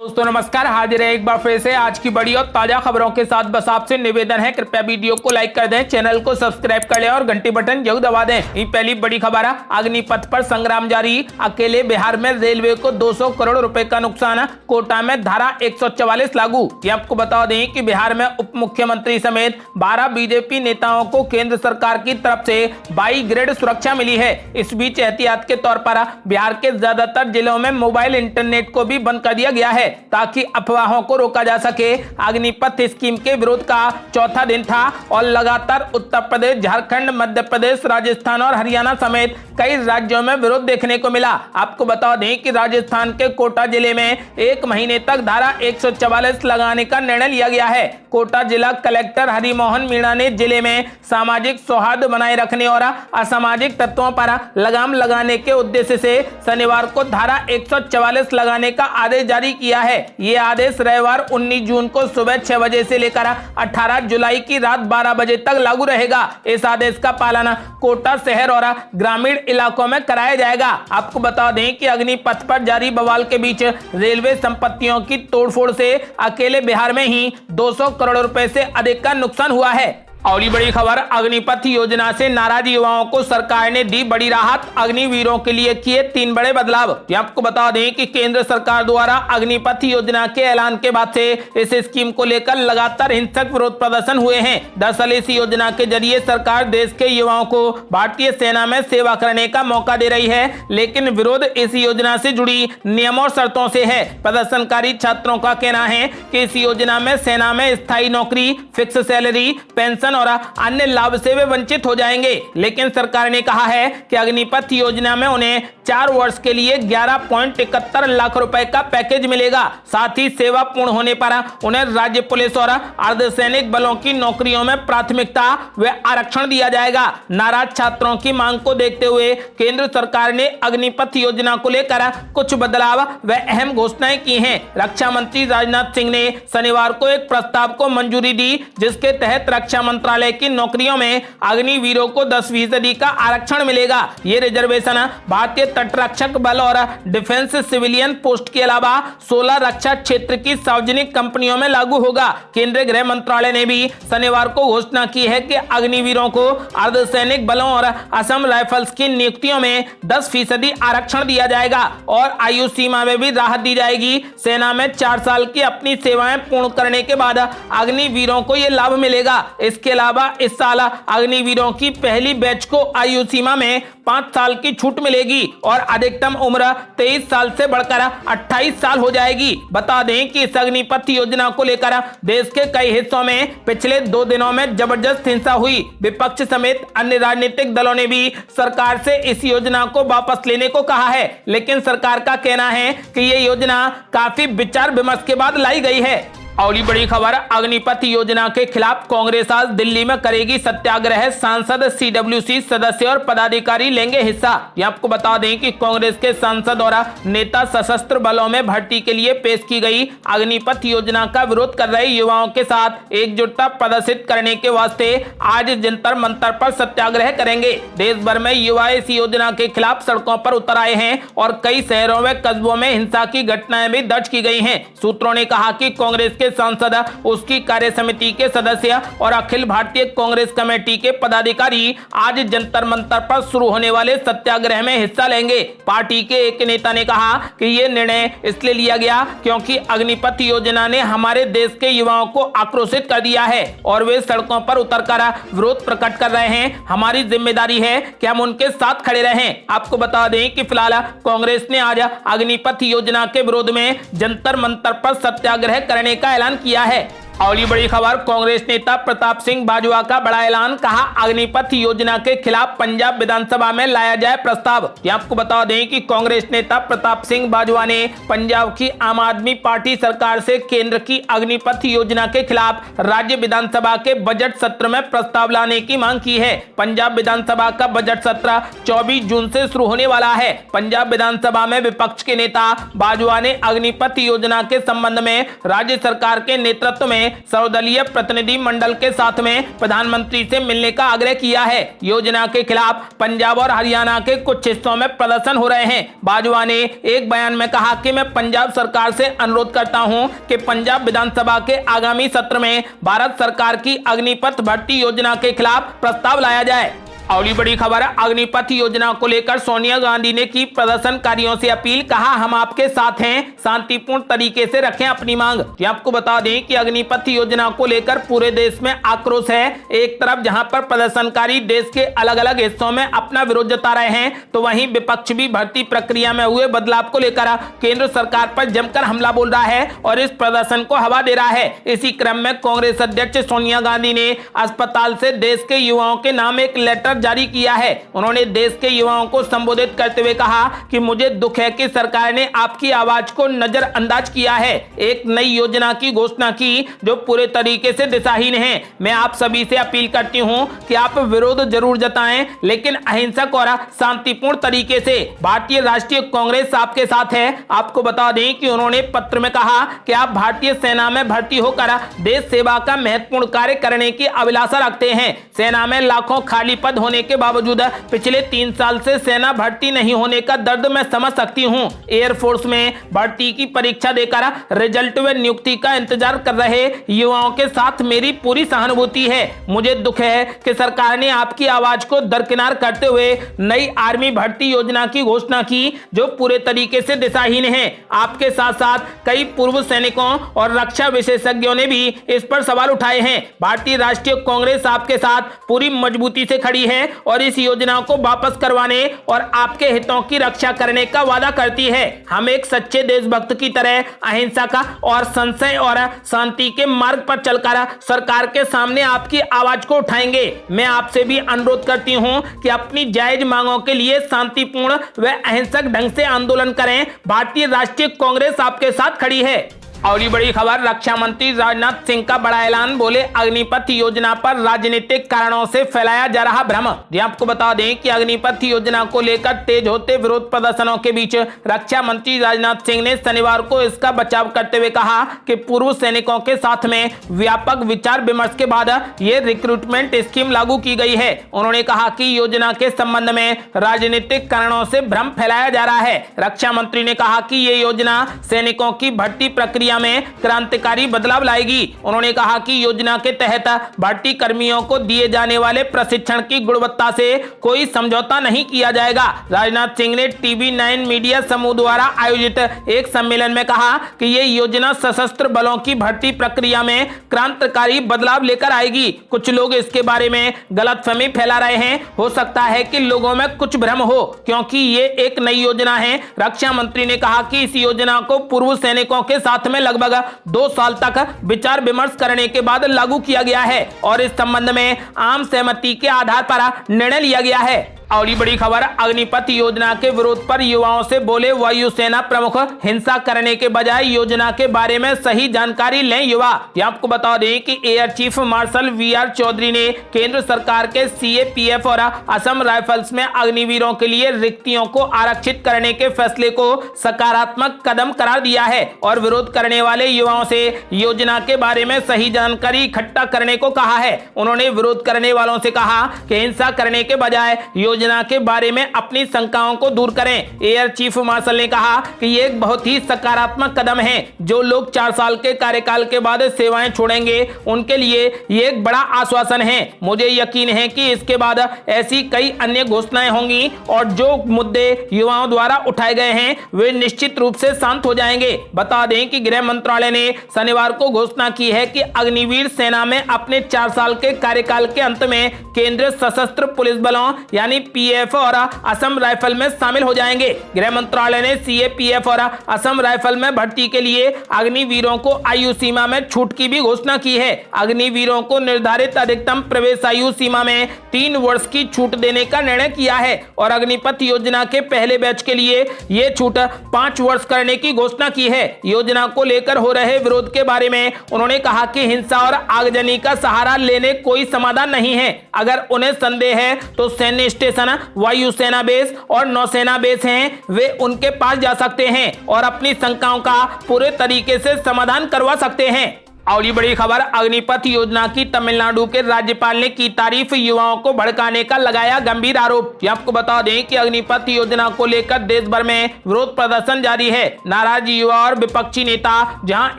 दोस्तों नमस्कार, हाजिर है एक बार फिर से आज की बड़ी और ताजा खबरों के साथ। बस आपसे निवेदन है, कृपया वीडियो को लाइक कर दें, चैनल को सब्सक्राइब कर लें और घंटी बटन जरूर दबा दें। पहली बड़ी खबर है, अग्निपथ पर संग्राम जारी। अकेले बिहार में रेलवे को 200 करोड़ रुपए का नुकसान। कोटा में धारा 144 लागू। ये आपको बता दें कि बिहार में उप मुख्यमंत्री समेत 12 बीजेपी नेताओं को केंद्र सरकार की तरफ से 22 ग्रेड सुरक्षा मिली है। इस बीच एहतियात के तौर पर बिहार के ज्यादातर जिलों में मोबाइल इंटरनेट को भी बंद कर दिया गया है ताकि अफवाहों को रोका जा सके। अग्निपथ स्कीम के विरोध का चौथा दिन था और लगातार उत्तर प्रदेश, झारखंड, मध्य प्रदेश, राजस्थान और हरियाणा समेत कई राज्यों में विरोध देखने को मिला। आपको बता दें कि राजस्थान के कोटा जिले में 1 महीने तक धारा 144 लगाने का निर्णय लिया गया है। कोटा जिला कलेक्टर हरिमोहन मीणा ने जिले में सामाजिक सौहार्द बनाए रखने और असामाजिक तत्वों पर लगाम लगाने के उद्देश्य से शनिवार को धारा 144 लगाने का आदेश जारी किया है। ये आदेश रविवार 19 जून को सुबह 6 बजे से लेकर 18 जुलाई की रात 12 बजे तक लागू रहेगा। इस आदेश का पालन कोटा शहर और ग्रामीण इलाकों में कराया जाएगा। आपको बता दें कि अग्निपथ पर जारी बवाल के बीच रेलवे संपत्तियों की तोड़फोड़ से अकेले बिहार में ही 200 करोड़ रुपए से अधिक का नुकसान हुआ है। अगली बड़ी खबर, अग्निपथ योजना से नाराज युवाओं को सरकार ने दी बड़ी राहत। अग्निवीरों के लिए किए 3 बड़े बदलाव। आपको बता दें कि केंद्र सरकार द्वारा अग्निपथ योजना के ऐलान के बाद से इस स्कीम को लेकर लगातार हिंसक विरोध प्रदर्शन हुए हैं। दरअसल इस योजना के जरिए सरकार देश के युवाओं को भारतीय सेना में सेवा करने का मौका दे रही है, लेकिन विरोध इस योजना से जुड़ी नियमों और शर्तों से है। प्रदर्शनकारी छात्रों का कहना है कि इस योजना में सेना में स्थायी नौकरी, फिक्स सैलरी, पेंशन और अन्य लाभ से वे वंचित हो जाएंगे। लेकिन सरकार ने कहा है कि अग्निपथ योजना में उन्हें 4 वर्ष के लिए 11.71 लाख रुपए का पैकेज मिलेगा। साथ ही सेवा पूर्ण होने पर उन्हें राज्य पुलिस और अर्धसैनिक बलों की नौकरियों में प्राथमिकता व आरक्षण दिया जाएगा। नाराज छात्रों की मांग को देखते हुए केंद्र सरकार ने अग्निपथ योजना को लेकर कुछ बदलाव व अहम घोषणाएं की हैं। रक्षा मंत्री राजनाथ सिंह ने शनिवार को एक प्रस्ताव को मंजूरी दी, जिसके तहत रक्षा मंत्रालय की नौकरियों में अग्निवीरों को 10% का आरक्षण मिलेगा। ये रिजर्वेशन भारतीय तटरक्षक बल और डिफेंस सिविलियन पोस्ट के अलावा 16 रक्षा क्षेत्र की सार्वजनिक कंपनियों में लागू होगा। केंद्रीय गृह मंत्रालय ने भी शनिवार को घोषणा की है कि अग्निवीरों को अर्धसैनिक बलों और असम राइफल्स की नियुक्तियों में 10% आरक्षण दिया जाएगा और आयु सीमा में भी राहत दी जाएगी। सेना में 4 साल की अपनी सेवाएं पूर्ण करने के बाद अग्निवीरों को यह लाभ मिलेगा। इसके अलावा इस साल अग्निवीरों की पहली बैच को आयु सीमा में 5 साल की छूट मिलेगी और अधिकतम उम्र 23 साल से बढ़कर 28 साल हो जाएगी। बता दें कि इस अग्निपथ योजना को लेकर देश के कई हिस्सों में पिछले 2 दिनों में जबरदस्त हिंसा हुई। विपक्ष समेत अन्य राजनीतिक दलों ने भी सरकार से इस योजना को वापस लेने को कहा है, लेकिन सरकार का कहना है कि यह योजना काफी विचार विमर्श के बाद लाई गई है। अगली बड़ी खबर, अग्निपथ योजना के खिलाफ कांग्रेस आज दिल्ली में करेगी सत्याग्रह। सांसद, सीडब्ल्यूसी सदस्य और पदाधिकारी लेंगे हिस्सा। आपको बता दें कि कांग्रेस के सांसद और नेता सशस्त्र बलों में भर्ती के लिए पेश की गई अग्निपथ योजना का विरोध कर रहे युवाओं के साथ एकजुटता प्रदर्शित करने के वास्ते आज जंतर मंतर पर सत्याग्रह करेंगे। देश भर में युवा इस योजना के खिलाफ सड़कों पर उतर आए हैं और कई शहरों व कस्बों में हिंसा की घटनाएं भी दर्ज की गई हैं। सूत्रों ने कहा कि कांग्रेस के सांसद, उसकी कार्य समिति के सदस्य और अखिल भारतीय कांग्रेस कमेटी के पदाधिकारी आज जंतर मंतर पर शुरू होने वाले सत्याग्रह में हिस्सा लेंगे। पार्टी के एक नेता ने कहा कि यह निर्णय इसलिए लिया गया क्योंकि अग्निपथ योजना ने हमारे देश के युवाओं को आक्रोशित कर दिया है और वे सड़कों पर उतरकर विरोध प्रकट कर रहे हैं। हमारी जिम्मेदारी है कि हम उनके साथ खड़े रहें। आपको बता दें कि फिलहाल कांग्रेस ने आज अग्निपथ योजना के विरोध में जंतर मंतर पर सत्याग्रह करने का ऐलान किया है। अगली बड़ी खबर, कांग्रेस नेता प्रताप सिंह बाजवा का बड़ा ऐलान। कहा, अग्निपथ योजना के खिलाफ पंजाब विधानसभा में लाया जाए प्रस्ताव। आपको बता दें कि कांग्रेस नेता प्रताप सिंह बाजवा ने पंजाब की आम आदमी पार्टी सरकार से केंद्र की अग्निपथ योजना के खिलाफ राज्य विधानसभा के बजट सत्र में प्रस्ताव लाने की मांग की है। पंजाब विधानसभा का बजट सत्र 24 जून से शुरू होने वाला है। पंजाब विधानसभा में विपक्ष के नेता बाजवा ने अग्निपथ योजना के संबंध में राज्य सरकार के नेतृत्व में सर्वदलीय प्रतिनिधि मंडल के साथ में प्रधानमंत्री से मिलने का आग्रह किया है। योजना के खिलाफ पंजाब और हरियाणा के कुछ हिस्सों में प्रदर्शन हो रहे हैं। बाजवा ने एक बयान में कहा कि मैं पंजाब सरकार से अनुरोध करता हूं कि पंजाब विधानसभा के आगामी सत्र में भारत सरकार की अग्निपथ भर्ती योजना के खिलाफ प्रस्ताव लाया जाए। अगली बड़ी खबर है, अग्निपथ योजना को लेकर सोनिया गांधी ने की प्रदर्शनकारियों से अपील, कहा हम आपके साथ हैं, शांतिपूर्ण तरीके से रखें अपनी मांग। आपको बता दें कि अग्निपथ योजना को लेकर पूरे देश में आक्रोश है। एक तरफ जहां पर प्रदर्शनकारी देश के अलग अलग हिस्सों में अपना विरोध जता रहे हैं, तो वहीं विपक्ष भी भर्ती प्रक्रिया में हुए बदलाव को लेकर केंद्र सरकार पर जमकर हमला बोल रहा है और इस प्रदर्शन को हवा दे रहा है। इसी क्रम में कांग्रेस अध्यक्ष सोनिया गांधी ने अस्पताल से देश के युवाओं के नाम एक लेटर जारी किया है। उन्होंने देश के युवाओं को संबोधित करते हुए कहा कि मुझे दुख है कि सरकार ने आपकी आवाज को नजरअंदाज किया है, एक नई योजना की घोषणा की जो पूरे तरीके से दिशाहीन है। मैं आप सभी से अपील करती हूं कि आप विरोध जरूर जताएं, लेकिन अहिंसक और शांतिपूर्ण तरीके से। भारतीय राष्ट्रीय कांग्रेस आपके साथ है। आपको बता दें कि उन्होंने पत्र में कहा कि आप भारतीय सेना में भर्ती होकर देश सेवा का महत्वपूर्ण कार्य करने की अभिलाषा रखते हैं। सेना में लाखों खाली पद होने के बावजूद पिछले 3 साल से सेना भर्ती नहीं होने का दर्द मैं समझ सकती हूं। एयरफोर्स में भर्ती की परीक्षा देकर रिजल्ट व नियुक्ति का इंतजार कर रहे युवाओं के साथ मेरी पूरी सहानुभूति है। मुझे दुख है कि सरकार ने आपकी आवाज को दरकिनार करते हुए नई आर्मी भर्ती योजना की घोषणा की जो पूरे तरीके से दिशाहीन है। आपके साथ साथ कई पूर्व सैनिकों और रक्षा विशेषज्ञों ने भी इस पर सवाल उठाए हैं। भारतीय राष्ट्रीय कांग्रेस आपके साथ पूरी मजबूती से खड़ी है और इस योजना को वापस करवाने और आपके हितों की रक्षा करने का वादा करती है। हम एक सच्चे देशभक्त की तरह अहिंसा का और संशय और शांति के मार्ग पर चलकर सरकार के सामने आपकी आवाज को उठाएंगे। मैं आपसे भी अनुरोध करती हूं कि अपनी जायज मांगों के लिए शांतिपूर्ण व अहिंसक ढंग से आंदोलन करें। भारतीय राष्ट्रीय कांग्रेस आपके साथ खड़ी है। और ये बड़ी खबर, रक्षा मंत्री राजनाथ सिंह का बड़ा ऐलान, बोले अग्निपथ योजना पर राजनीतिक कारणों से फैलाया जा रहा भ्रम। आपको बता दें कि अग्निपथ योजना को लेकर तेज होते विरोध प्रदर्शनों के बीच रक्षा मंत्री राजनाथ सिंह ने शनिवार को इसका बचाव करते हुए कहा कि पूर्व सैनिकों के साथ में व्यापक विचार विमर्श के बाद ये रिक्रूटमेंट स्कीम लागू की गई है। उन्होंने कहा कि योजना के संबंध में राजनीतिक कारणों से भ्रम फैलाया जा रहा है। रक्षा मंत्री ने कहा कि ये योजना सैनिकों की भर्ती प्रक्रिया में क्रांतिकारी बदलाव लाएगी। उन्होंने कहा कि योजना के तहत भर्ती कर्मियों को दिए जाने वाले प्रशिक्षण की गुणवत्ता से कोई समझौता नहीं किया जाएगा। राजनाथ सिंह ने TV9 मीडिया समूह द्वारा आयोजित एक सम्मेलन में कहा कि यह योजना सशस्त्र बलों की भर्ती प्रक्रिया में क्रांतिकारी बदलाव लेकर आएगी। कुछ लोग इसके बारे में गलतफहमी फैला रहे हैं। हो सकता है कि लोगों में कुछ भ्रम हो क्योंकि ये एक नई योजना है। रक्षा मंत्री ने कहा कि इस योजना को पूर्व सैनिकों के साथ में लगभग 2 साल तक विचार विमर्श करने के बाद लागू किया गया है और इस संबंध में आम सहमति के आधार पर निर्णय लिया गया है। और बड़ी खबर, अग्निपथ योजना के विरोध पर युवाओं से बोले वायुसेना प्रमुख, हिंसा करने के बजाय योजना के बारे में सही जानकारी लें युवा। आपको बता दें कि air chief marshal VR Chaudhary ने केंद्र सरकार के CAPF और असम राइफल्स में अग्निवीरों के लिए रिक्तियों को आरक्षित करने के फैसले को सकारात्मक कदम करार दिया है और विरोध करने वाले युवाओं से योजना के बारे में सही जानकारी इकट्ठा करने को कहा है। उन्होंने विरोध करने वालों से कहा कि हिंसा करने के बजाय योजना के बारे में अपनी शंकाओं को दूर करें। एयर चीफ मार्शल ने कहा कि ये एक बहुत ही सकारात्मक कदम है। जो लोग 4 साल के कार्यकाल के बाद सेवाएं छोड़ेंगे उनके लिए ये एक बड़ा आश्वासन है। मुझे यकीन है कि इसके बाद ऐसी कई अन्य घोषणाएं होंगी और जो मुद्दे युवाओं द्वारा उठाए गए हैं वे निश्चित रूप से शांत हो जाएंगे। बता दें कि गृह मंत्रालय ने शनिवार को घोषणा की है कि अग्निवीर सेना में अपने 4 साल के कार्यकाल के अंत में केंद्रीय सशस्त्र पुलिस बलों यानी PF और असम राइफल में शामिल हो जाएंगे। गृह मंत्रालय ने CAPF और असम राइफल में भर्ती के लिए अग्निवीरों को आयु सीमा में छूट की भी घोषणा की है। अग्निवीरों को निर्धारित अधिकतम प्रवेश आयु सीमा में 3 वर्ष की छूट देने का निर्णय किया है और अग्निपथ योजना के पहले बैच के लिए यह छूट 5 वर्ष करने की घोषणा की है। योजना को लेकर हो रहे विरोध के बारे में उन्होंने कहा कि हिंसा और आगजनी का सहारा लेने कोई समाधान नहीं है। अगर उन्हें संदेह है तो सैन्य स्टेशन, वायुसेना बेस और नौसेना बेस हैं, वे उनके पास जा सकते हैं और अपनी शंकाओं का पूरे तरीके से समाधान करवा सकते हैं। और ये बड़ी खबर, अग्निपथ योजना की तमिलनाडु के राज्यपाल ने की तारीफ, युवाओं को भड़काने का लगाया गंभीर आरोप। आपको बता दें कि अग्निपथ योजना को लेकर देश भर में विरोध प्रदर्शन जारी है। नाराज युवा और विपक्षी नेता जहां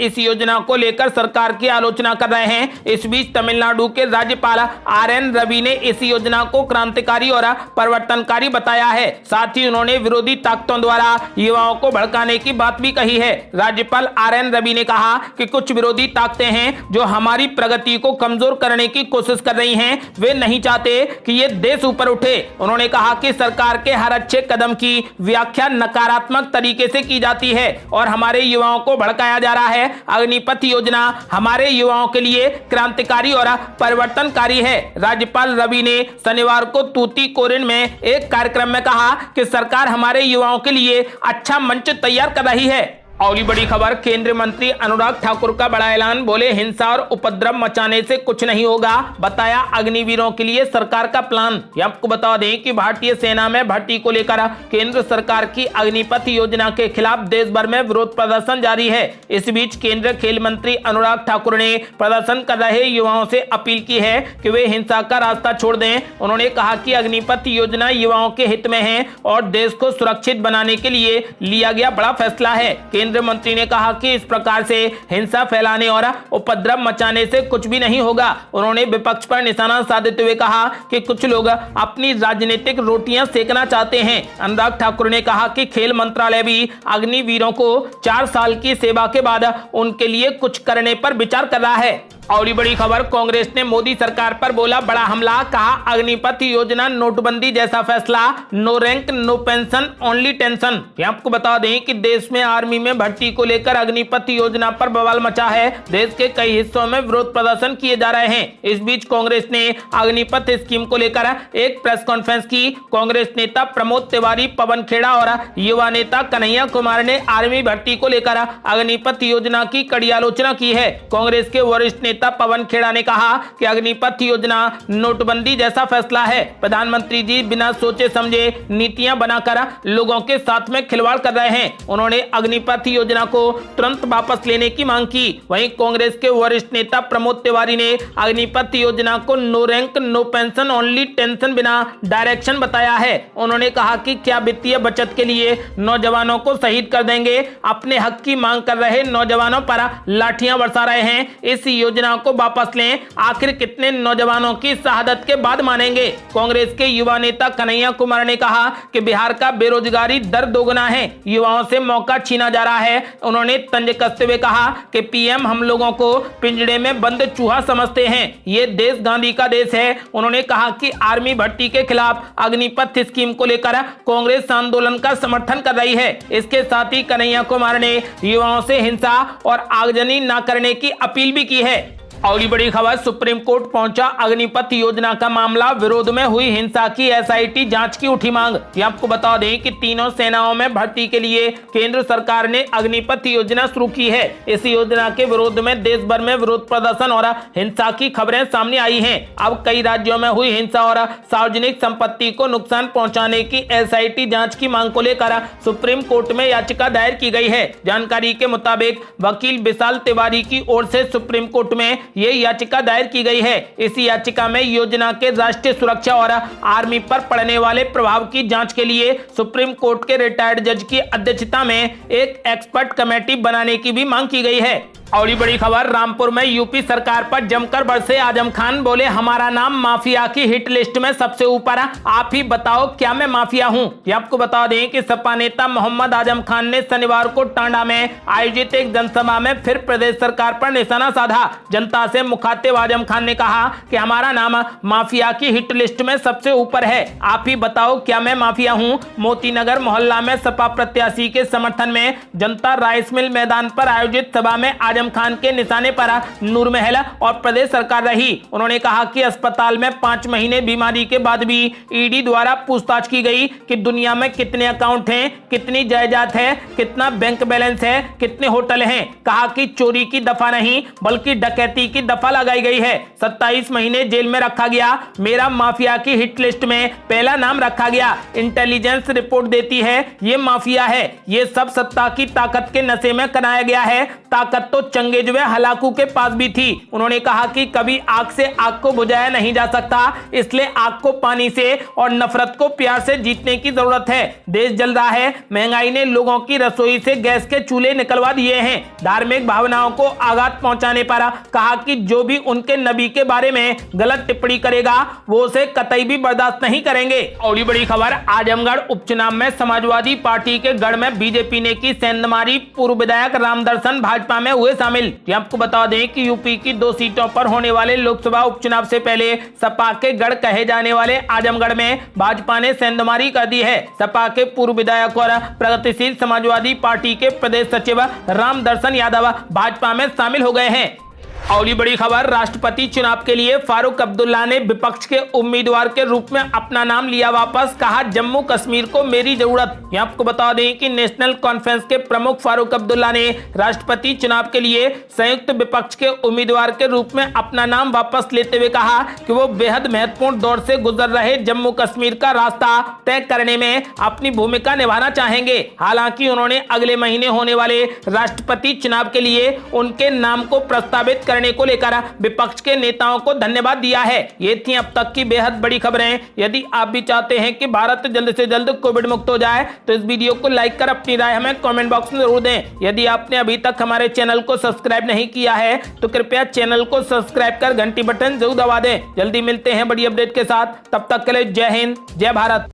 इस योजना को लेकर सरकार की आलोचना कर रहे हैं, इस बीच तमिलनाडु के राज्यपाल RN रवि ने इस योजना को क्रांतिकारी और परिवर्तनकारी बताया है। साथ ही उन्होंने विरोधी ताकतों द्वारा युवाओं को भड़काने की बात भी कही है। राज्यपाल RN रवि ने कहा कि कुछ विरोधी ताकतें हैं जो हमारी प्रगति को कमजोर करने की कोशिश कर रही हैं, वे नहीं चाहते कि ये देश ऊपर उठे। उन्होंने कहा कि सरकार के हर अच्छे कदम की व्याख्या नकारात्मक तरीके से की जाती है और हमारे युवाओं को भड़काया जा रहा है। अग्निपथ योजना हमारे युवाओं के लिए क्रांतिकारी और परिवर्तनकारी है। राज्यपाल रवि ने शनिवार को तूतीकोरिन में एक कार्यक्रम में कहा कि सरकार हमारे युवाओं के लिए अच्छा मंच तैयार कर रही है। और ये बड़ी खबर, केंद्रीय मंत्री अनुराग ठाकुर का बड़ा ऐलान, बोले हिंसा और उपद्रव मचाने से कुछ नहीं होगा, बताया अग्निवीरों के लिए सरकार का प्लान। आपको बता दें कि भारतीय सेना में भर्ती को लेकर केंद्र सरकार की अग्निपथ योजना के खिलाफ देश भर में विरोध प्रदर्शन जारी है। इस बीच केंद्रीय खेल मंत्री अनुराग ठाकुर ने प्रदर्शन कर रहे युवाओं से अपील की है कि वे हिंसा का रास्ता छोड़ दें। उन्होंने कहा कि अग्निपथ योजना युवाओं के हित में है और देश को सुरक्षित बनाने के लिए लिया गया बड़ा फैसला है। केंद्रीय मंत्री ने कहा कि इस प्रकार से हिंसा फैलाने और उपद्रव मचाने से कुछ भी नहीं होगा। उन्होंने विपक्ष पर निशाना साधते हुए कहा कि कुछ लोग अपनी राजनीतिक रोटियां सेकना चाहते हैं। अनुराग ठाकुर ने कहा कि खेल मंत्रालय भी अग्निवीरों को 4 साल की सेवा के बाद उनके लिए कुछ करने पर विचार कर रहा है। और ये बड़ी खबर, कांग्रेस ने मोदी सरकार पर बोला बड़ा हमला, कहा अग्निपथ योजना नोटबंदी जैसा फैसला, no rank no pension only tension. आपको बता दें कि देश में आर्मी में भर्ती को लेकर अग्निपथ योजना पर बवाल मचा है। देश के कई हिस्सों में विरोध प्रदर्शन किए जा रहे हैं। इस बीच कांग्रेस ने अग्निपथ स्कीम को लेकर एक प्रेस कॉन्फ्रेंस की। कांग्रेस नेता प्रमोद तिवारी, पवन खेड़ा और युवा नेता कन्हैया कुमार ने आर्मी भर्ती को लेकर अग्निपथ योजना की कड़ी आलोचना की है। कांग्रेस के वरिष्ठ नेता पवन खेड़ा ने कहा कि अग्निपथ योजना नोटबंदी जैसा फैसला है। प्रधानमंत्री जी बिना सोचे समझे नीतियां बनाकर लोगों के साथ में खिलवाड़ कर रहे हैं। उन्होंने अग्निपथ योजना को तुरंत वापस लेने की मांग की। वहीं कांग्रेस के वरिष्ठ नेता प्रमोद तिवारी ने अग्निपथ योजना को no rank no pension only tension बिना डायरेक्शन बताया है। उन्होंने कहा कि क्या वित्तीय बचत के लिए नौजवानों को शहीद कर देंगे, अपने हक की मांग कर रहे नौजवानों पर लाठियां बरसा रहे हैं। इस योजना को वापस लें, आखिर कितने नौजवानों की शहादत के बाद मानेंगे। कांग्रेस के युवा नेता कन्हैया कुमार ने कहा कि बिहार का बेरोजगारी दर दोगुना है, युवाओं से मौका छीना जा रहा है। उन्होंने तंज कसते हुए कहा कि पीएम हम लोगों को पिंजड़े में बंद चूहा समझते हैं, ये देश गांधी का देश है। उन्होंने कहा कि आर्मी भर्ती के खिलाफ अग्निपथ स्कीम को लेकर कांग्रेस आंदोलन का समर्थन कर रही है। इसके साथ ही कन्हैया कुमार ने युवाओं से हिंसा और आगजनी न करने की अपील भी की है। और बड़ी खबर, सुप्रीम कोर्ट पहुंचा अग्निपथ योजना का मामला, विरोध में हुई हिंसा की SIT जांच की उठी मांग। आपको बता दें कि तीनों सेनाओं में भर्ती के लिए केंद्र सरकार ने अग्निपथ योजना शुरू की है। इस योजना के विरोध में देश भर में विरोध प्रदर्शन और हिंसा की खबरें सामने आई हैं। अब कई राज्यों में हुई हिंसा और सार्वजनिक संपत्ति को नुकसान पहुंचाने की SIT जांच की मांग को लेकर सुप्रीम कोर्ट में याचिका दायर की गई है। जानकारी के मुताबिक वकील विशाल तिवारी की ओर से सुप्रीम कोर्ट में ये याचिका दायर की गई है। इस याचिका में योजना के राष्ट्रीय सुरक्षा और आर्मी पर पड़ने वाले प्रभाव की जांच के लिए सुप्रीम कोर्ट के रिटायर्ड जज की अध्यक्षता में एक एक्सपर्ट कमेटी बनाने की भी मांग की गई है। और बड़ी खबर, रामपुर में यूपी सरकार पर जमकर बरसे आजम खान, बोले हमारा नाम माफिया की हिट लिस्ट में सबसे ऊपर, आप ही बताओ क्या मैं माफिया हूं। आपको बता दें कि सपा नेता मोहम्मद आजम खान ने शनिवार को टांडा में आयोजित एक जनसभा में फिर प्रदेश सरकार पर निशाना साधा। जनता से मुखातिब आजम खान ने कहा कि हमारा नाम माफिया की हिट लिस्ट में सबसे ऊपर है, आप ही बताओ क्या मैं माफिया हूं। मोतीनगर मोहल्ला में सपा प्रत्याशी के समर्थन में जनता राइस मिल मैदान पर आयोजित सभा में आजम खान के निशाने पर नूर महल और प्रदेश सरकार रही। उन्होंने कहा कि अस्पताल में 5 महीने बीमारी के बाद भी ईडी द्वारा पूछताछ की गई कि दुनिया में कितने अकाउंट हैं, कितनी जायदाद है, कितना बैंक बैलेंस है, कितने होटल हैं। कहा कि चोरी की दफा नहीं बल्कि डकैती की दफा लगाई गई है। 27 महीने जेल में रखा गया, मेरा माफिया की हिट लिस्ट में पहला नाम रखा गया। इंटेलिजेंस रिपोर्ट देती है ये माफिया है, ये सब सत्ता की ताकत के नशे में कराया गया है। ताकत तो चंगेज व हलाकू के पास भी थी। उन्होंने कहा कि कभी आग से आग को बुझाया नहीं जा सकता, इसलिए आग को पानी से और नफरत को प्यार से जीतने की जरूरत है। देश जल रहा है, महंगाई ने लोगों की रसोई से गैस के चूल्हे निकलवा दिए हैं। धार्मिक भावनाओं को आघात पहुंचाने पर कहा कि जो भी उनके नबी के बारे में गलत टिप्पणी करेगा वो उसे कतई भी बर्दाश्त नहीं करेंगे। और बड़ी खबर, आजमगढ़ उपचुनाव में समाजवादी पार्टी के गढ़ में बीजेपी ने की सेंधमारी। पूर्व विधायक रामदर्शन भाजपा में हुए शामिल। आपको बता दें कि यूपी की 2 सीटों पर होने वाले लोकसभा उपचुनाव से पहले सपा के गढ़ कहे जाने वाले आजमगढ़ में भाजपा ने सेंधमारी कर दी है। सपा के पूर्व विधायक और प्रगतिशील समाजवादी पार्टी के प्रदेश सचिव रामदर्शन यादव भाजपा में शामिल हो गए हैं। और बड़ी खबर, राष्ट्रपति चुनाव के लिए फारूक अब्दुल्ला ने विपक्ष के उम्मीदवार के रूप में अपना नाम लिया वापस। कहा, जम्मू कश्मीर को मेरी जरूरत। आपको बता दें कि नेशनल कॉन्फ्रेंस के प्रमुख फारूक अब्दुल्ला ने राष्ट्रपति चुनाव के लिए संयुक्त विपक्ष के उम्मीदवार के रूप में अपना नाम वापस लेते हुए कहा कि वो बेहद महत्वपूर्ण दौर से गुजर रहे जम्मू कश्मीर का रास्ता तय करने में अपनी भूमिका निभाना चाहेंगे। हालांकि उन्होंने अगले महीने होने वाले राष्ट्रपति चुनाव के लिए उनके नाम को प्रस्तावित करने को लेकर विपक्ष के नेताओं को धन्यवाद दिया है। ये थी अब तक की बेहद बड़ी खबरें। यदि आप भी चाहते हैं कि भारत जल्द से जल्द कोविड मुक्त हो जाए तो इस वीडियो को लाइक कर अपनी राय हमें कमेंट बॉक्स में जरूर दें। यदि आपने अभी तक हमारे चैनल को सब्सक्राइब नहीं किया है तो कृपया चैनल को सब्सक्राइब कर घंटी बटन जरूर दबा दें। जल्दी मिलते हैं बड़ी अपडेट के साथ, तब तक के लिए जय हिंद, जय भारत।